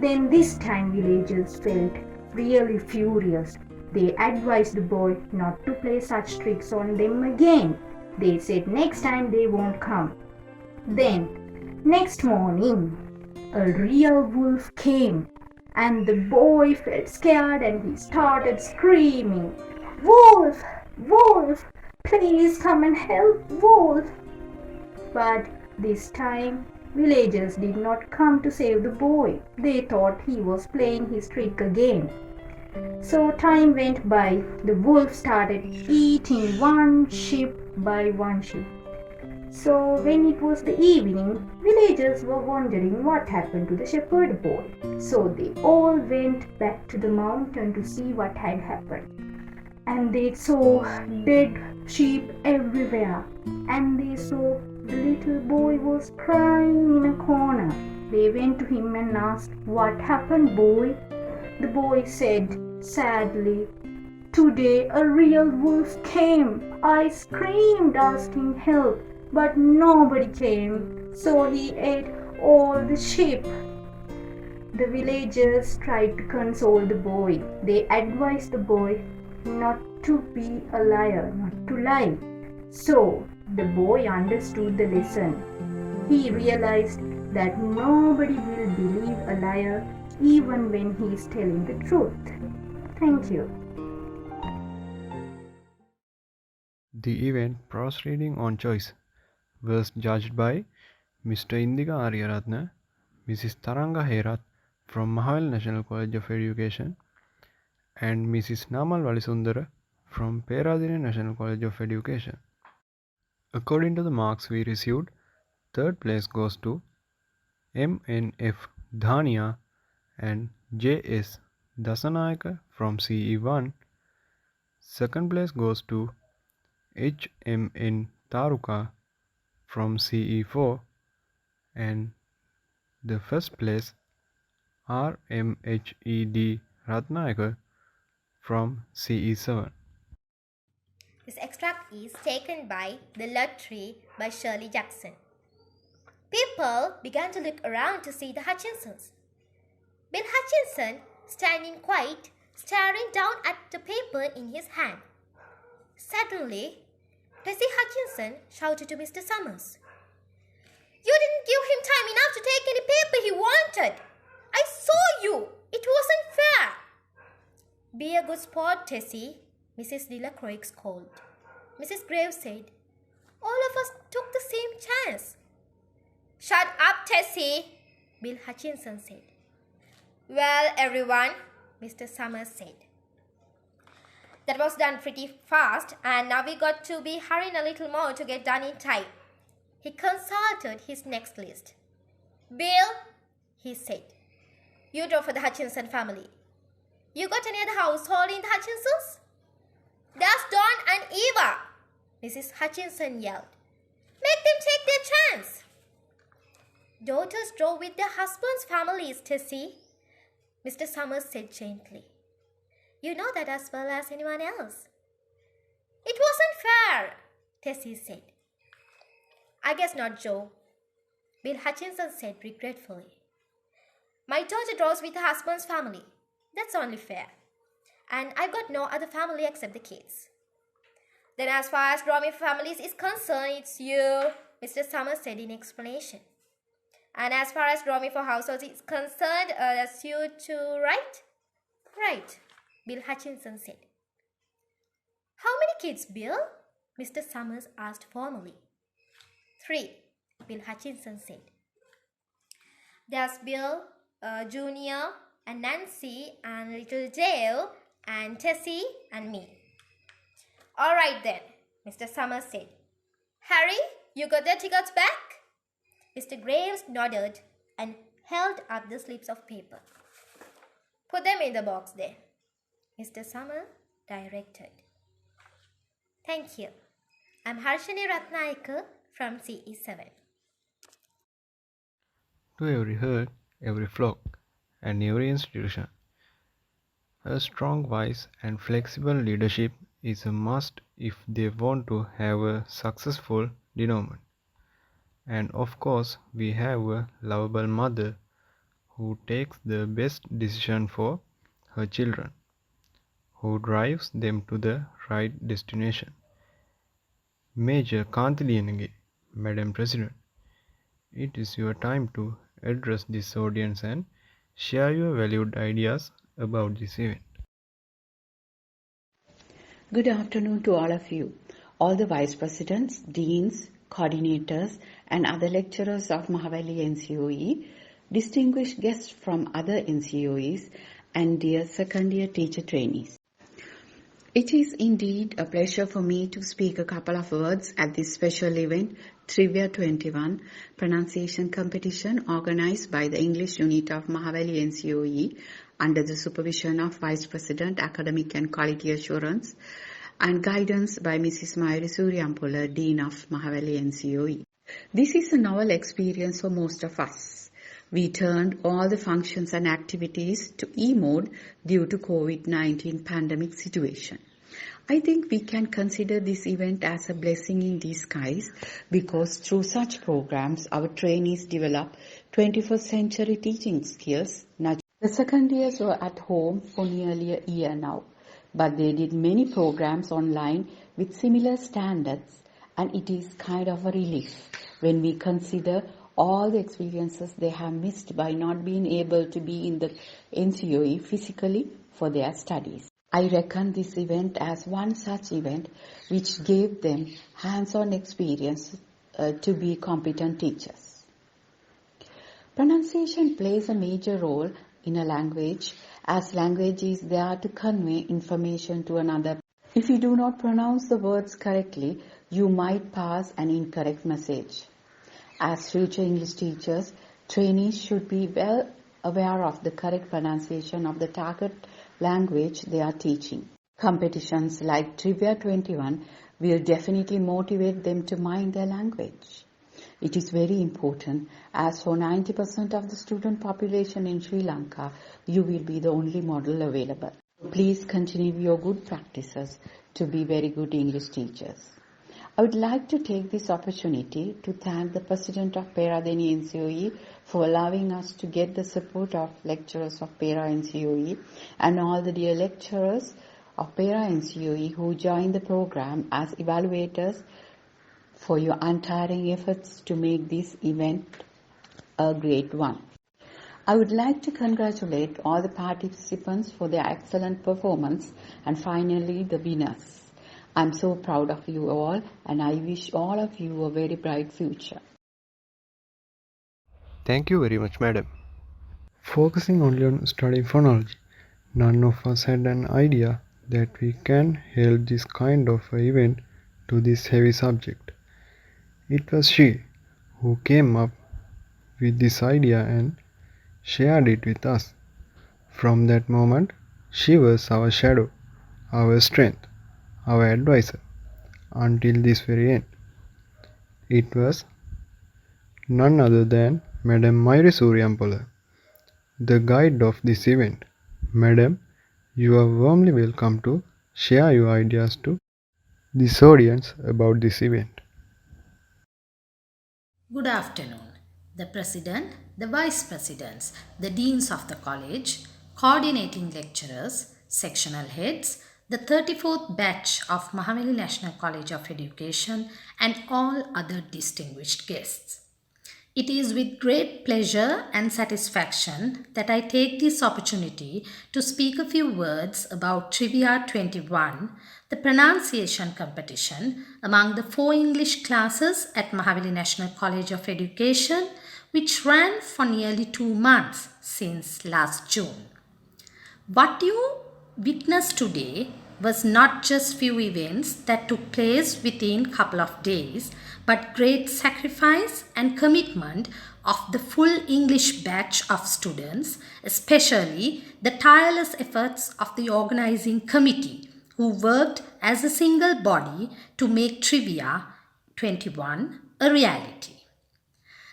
[SPEAKER 14] Then this time villagers felt really furious. They advised the boy not to play such tricks on them again. They said next time they won't come. Then, next morning, a real wolf came, and the boy felt scared and he started screaming, "Wolf! Wolf! Please come and help, Wolf!" But this time, villagers did not come to save the boy. They thought he was playing his trick again. So time went by. The wolf started eating one sheep by one sheep. So when it was the evening, villagers were wondering what happened to the shepherd boy. So they all went back to the mountain to see what had happened. And they saw dead sheep everywhere. And they saw the little boy was crying in a corner. They went to him and asked, "What happened, boy?" The boy said sadly, "Today a real wolf came. I screamed asking help, but nobody came, so he ate all the sheep." The villagers tried to console the boy. They advised the boy not to be a liar, not to lie. So the boy understood the lesson. He realized that nobody will believe a liar even when he is telling the truth. Thank you.
[SPEAKER 3] The event proceeding on choice was judged by Mr. Indika Aryaratna, Mrs. Taranga Herath from Mahavel National College of Education, and Mrs. Namal Valisundara from Peradine National College of Education. According to the marks we received, third place goes to MNF Dhania and JS Dasanayaka from CE1. Second place goes to HMN Taruka from CE4, and the first place RMHED Ratnayaka from CE7.
[SPEAKER 13] This extract is taken by The Lottery by Shirley Jackson. People began to look around to see the Hutchinsons. Bill Hutchinson, standing quiet, staring down at the paper in his hand. Suddenly, Tessie Hutchinson shouted to Mr. Summers, "You didn't give him time enough to take any paper he wanted. I saw you. It wasn't fair." "Be a good sport, Tessie," Mrs. Delacroix called. Mrs. Graves said, "All of us took the same chance." "Shut up, Tessie," Bill Hutchinson said. "Well, everyone," Mr. Summers said. That was done pretty fast, and now we got to be hurrying a little more to get done in time. He consulted his next list. "Bill," he said, "you draw for the Hutchinson family. You got any other household in the Hutchinsons?" "That's Don and Eva," Mrs. Hutchinson yelled. "Make them take their chance." "Daughters draw with their husbands' families, Tessie," Mr. Summers said gently. "You know that as well as anyone else." "It wasn't fair," Tessie said. "I guess not, Joe," Bill Hutchinson said regretfully. "My daughter draws with her husband's family. That's only fair. And I've got no other family except the kids." "Then as far as drawing for families is concerned, it's you," Mr. Summers said in explanation. "And as far as drawing for households is concerned, that's you too, right?" "Right," Bill Hutchinson said. "How many kids, Bill?" Mr. Summers asked formally. "3," Bill Hutchinson said. "There's Bill, Junior, and Nancy, and little Dale, and Tessie, and me." "All right then," Mr. Summers said. "Harry, you got the tickets back?" Mr. Graves nodded and held up the slips of paper. "Put them in the box there," Mr. Summers directed. "Thank you. I'm Harshini Ratnayaka from CE7.
[SPEAKER 3] To every herd, every flock, and every institution, a strong, wise, and flexible leadership is a must if they want to have a successful denouement. And of course, we have a lovable mother who takes the best decision for her children, who drives them to the right destination. Major Kanti Liyanage, Madam President, it is your time to address this audience and share your valued ideas about this event.
[SPEAKER 11] Good afternoon to all of you, all the vice presidents, deans, coordinators, and other lecturers of Mahavali NCOE, distinguished guests from other NCOEs, and dear second year teacher trainees. It is indeed a pleasure for me to speak a couple of words at this special event, Trivia 21, pronunciation competition organized by the English unit of Mahavali NCOE under the supervision of Vice President, Academic and Quality Assurance, and guidance by Mrs. Mayuri Suryampula, Dean of Mahavali NCOE. This is a novel experience for most of us. We turned all the functions and activities to e-mode due to COVID-19 pandemic situation. I think we can consider this event as a blessing in disguise because through such programs, our trainees develop 21st century teaching skills. The second years were at home for nearly a year now, but they did many programs online with similar standards, and it is kind of a relief when we consider all the experiences they have missed by not being able to be in the NCOE physically for their studies. I reckon this event as one such event which gave them hands-on experience to be competent teachers. Pronunciation plays a major role in a language, as language is there to convey information to another. If you do not pronounce the words correctly, you might pass an incorrect message. As future English teachers, trainees should be well aware of the correct pronunciation of the target language they are teaching. Competitions like Trivia 21 will definitely motivate them to mind their language. It is very important as for 90% of the student population in Sri Lanka, you will be the only model available. Please continue your good practices to be very good English teachers. I would like to take this opportunity to thank the President of Peradeniya NCOE for allowing us to get the support of lecturers of Pera NCOE and all the dear lecturers of Pera NCOE who joined the program as evaluators for your untiring efforts to make this event a great one. I would like to congratulate all the participants for their excellent performance and finally the winners. I'm so proud of you all and I wish all of you a very bright future.
[SPEAKER 3] Thank you very much, madam. Focusing only on studying phonology, none of us had an idea that we can hold this kind of event to this heavy subject. It was she who came up with this idea and shared it with us. From that moment, she was our shadow, our strength, our advisor, until this very end. It was none other than Madam Mayuri Suryampula, the guide of this event. Madam, you are warmly welcome to share your ideas to this audience about this event.
[SPEAKER 6] Good afternoon. The President, the Vice Presidents, the Deans of the College, coordinating lecturers, sectional heads, the 34th batch of Mahavali National College of Education and all other distinguished guests. It is with great pleasure and satisfaction that I take this opportunity to speak a few words about Trivia 21, the pronunciation competition among the 4 English classes at Mahavali National College of Education, which ran for nearly 2 months since last June. What you witnessed today was not just few events that took place within couple of days, but great sacrifice and commitment of the full English batch of students, especially the tireless efforts of the organizing committee who worked as a single body to make Trivia 21 a reality.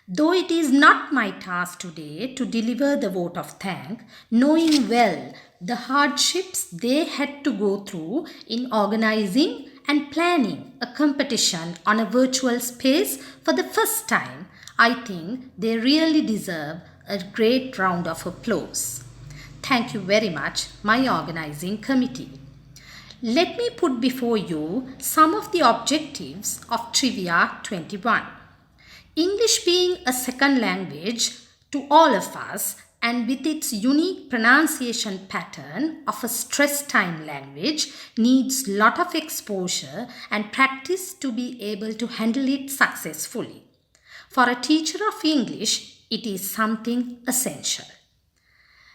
[SPEAKER 6] Though it is not my task today to deliver the vote of thanks, knowing well the hardships they had to go through in organizing and planning a competition on a virtual space for the first time, I think they really deserve a great round of applause. Thank you very much, my organizing committee. let me put before you some of the objectives of Trivia 21. English being a second language to all of us and with its unique pronunciation pattern of a stress time language needs lot of exposure and practice to be able to handle it successfully. For a teacher of English, it is something essential.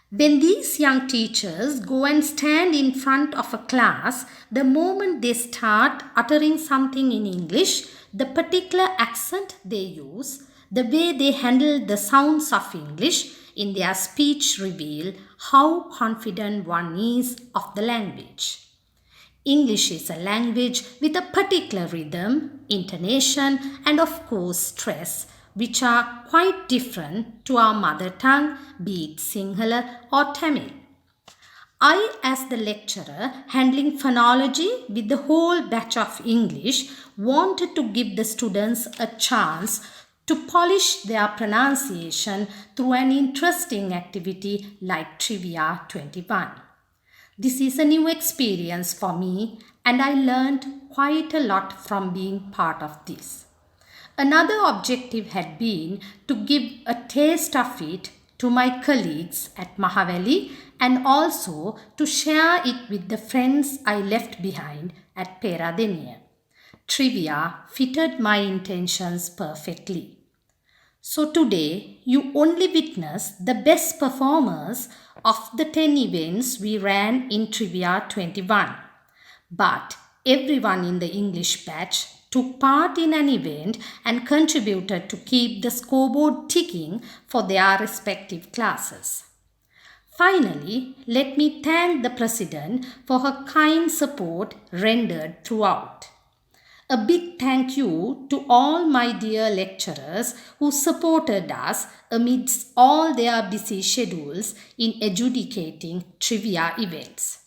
[SPEAKER 6] When these young teachers go and stand in front of a class, the moment they start uttering something in English, the particular accent they use, the way they handle the sounds of English in their speech reveal how confident one is of the language. English is a language with a particular rhythm, intonation, and of course stress, which are quite different to our mother tongue, be it Sinhala or Tamil. I, as the lecturer handling phonology with the whole batch of English, wanted to give the students a chance to polish their pronunciation through an interesting activity like Trivia 21. This is a new experience for me and I learned quite a lot from being part of this. Another objective had been to give a taste of it to my colleagues at Mahavali and also to share it with the friends I left behind at Peradeniya. Trivia fitted my intentions perfectly. So today you only witness the best performers of the 10 events we ran in Trivia 21. But everyone in the English batch took part in an event and contributed to keep the scoreboard ticking for their respective classes. Finally, let me thank the President for her kind support rendered throughout. A big thank you to all my dear lecturers who supported us amidst all their busy schedules in adjudicating trivia events.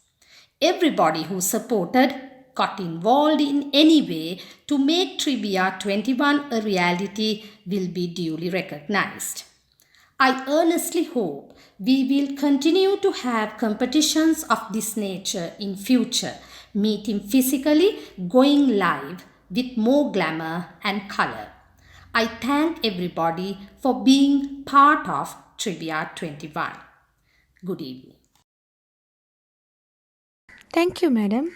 [SPEAKER 6] Everybody who supported got involved in any way to make Trivia 21 a reality will be duly recognized. I earnestly hope we will continue to have competitions of this nature in future, meeting physically, going live with more glamour and color. I thank everybody for being part of Trivia 21. Good evening.
[SPEAKER 5] Thank you, madam.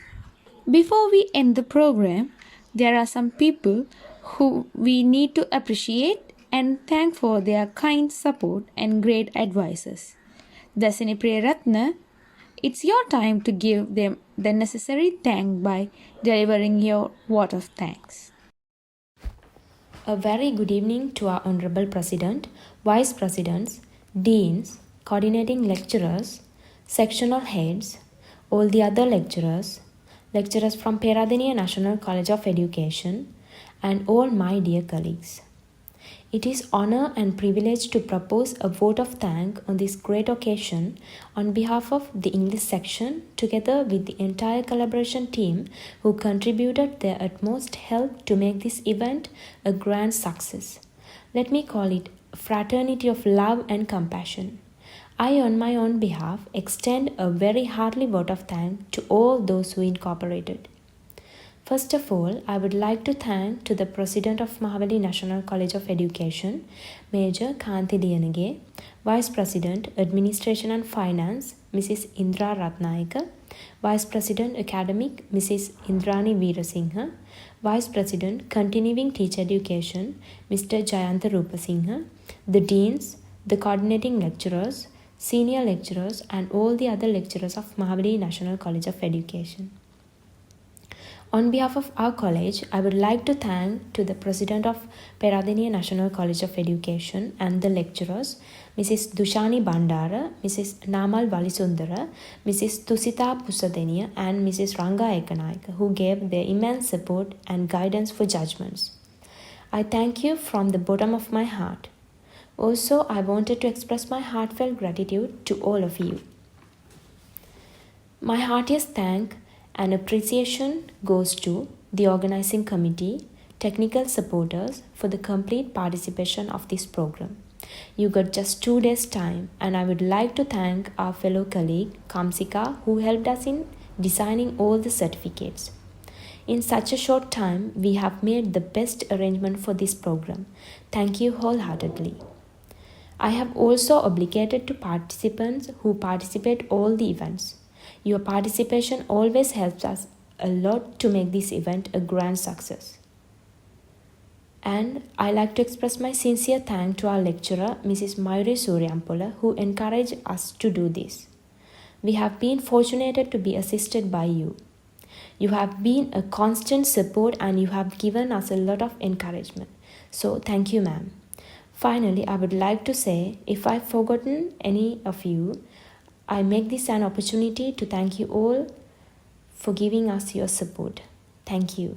[SPEAKER 5] Before we end the program, there are some people who we need to appreciate and thank for their kind support and great advices. Dasini Priyaratna, it's your time to give them the necessary thank by delivering your vote of thanks.
[SPEAKER 2] A very good evening to our Honorable President, Vice Presidents, Deans, Coordinating Lecturers, Sectional Heads, all the other lecturers from Peradeniya National College of Education, and all my dear colleagues. It is honor and privilege to propose a vote of thanks on this great occasion on behalf of the English section together with the entire collaboration team who contributed their utmost help to make this event a grand success. Let me call it a fraternity of love and compassion. I, on my own behalf, extend a very hearty vote of thanks to all those who incorporated. First of all, I would like to thank to the President of Mahavali National College of Education, Major Kanthi Liyanage, Vice President, Administration and Finance, Mrs. Indra Ratnayaka, Vice President, Academic, Mrs. Indrani Veerasinghe, Vice President, Continuing Teacher Education, Mr. Jayantha Rupasinghe, the Deans, the Coordinating Lecturers, Senior Lecturers and all the other lecturers of Mahavali National College of Education. On behalf of our college, I would like to thank to the President of Peradeniya National College of Education and the lecturers, Mrs. Dushani Bandara, Mrs. Namal Valisundara, Mrs. Tusita Pusadeniya and Mrs. Ranga Ekanayaka, who gave their immense support and guidance for judgments. I thank you from the bottom of my heart. Also, I wanted to express my heartfelt gratitude to all of you. My heartiest thanks and appreciation goes to the organizing committee, technical supporters for the complete participation of this program. You got just 2 days time and I would like to thank our fellow colleague Kamsika who helped us in designing all the certificates. In such a short time, we have made the best arrangement for this program. Thank you wholeheartedly. I have also obligated to participants who participate all the events. Your participation always helps us a lot to make this event a grand success. And I like to express my sincere thanks to our lecturer, Mrs. Mayuri Suryampula, who encouraged us to do this. We have been fortunate to be assisted by you. You have been a constant support and you have given us a lot of encouragement. So thank you, ma'am. Finally, I would like to say, if I've forgotten any of you, I make this an opportunity to thank you all for giving us your support. Thank you.